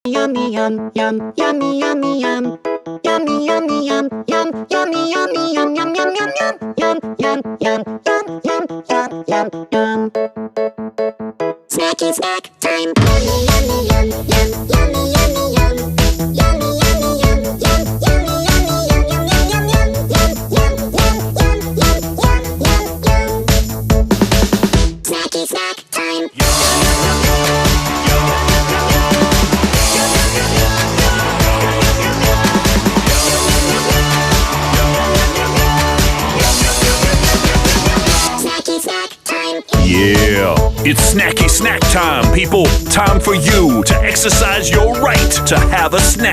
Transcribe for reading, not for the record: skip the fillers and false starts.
Yummy yum yum yummy yummy yum. Yummy yummy yum yum yummy yummy yum yum yum yum yum yum yum yum yum yum yum yum. Snacky snack time. Yummy yummy yum yum yummy yummy yum. Yummy yummy yum yum yummy yummy yum yum yum yum yum yum yum yum yum yum yum. Snacky snack time. Yeah, it's snacky snack time, people. Time for you to exercise your right to have a snack.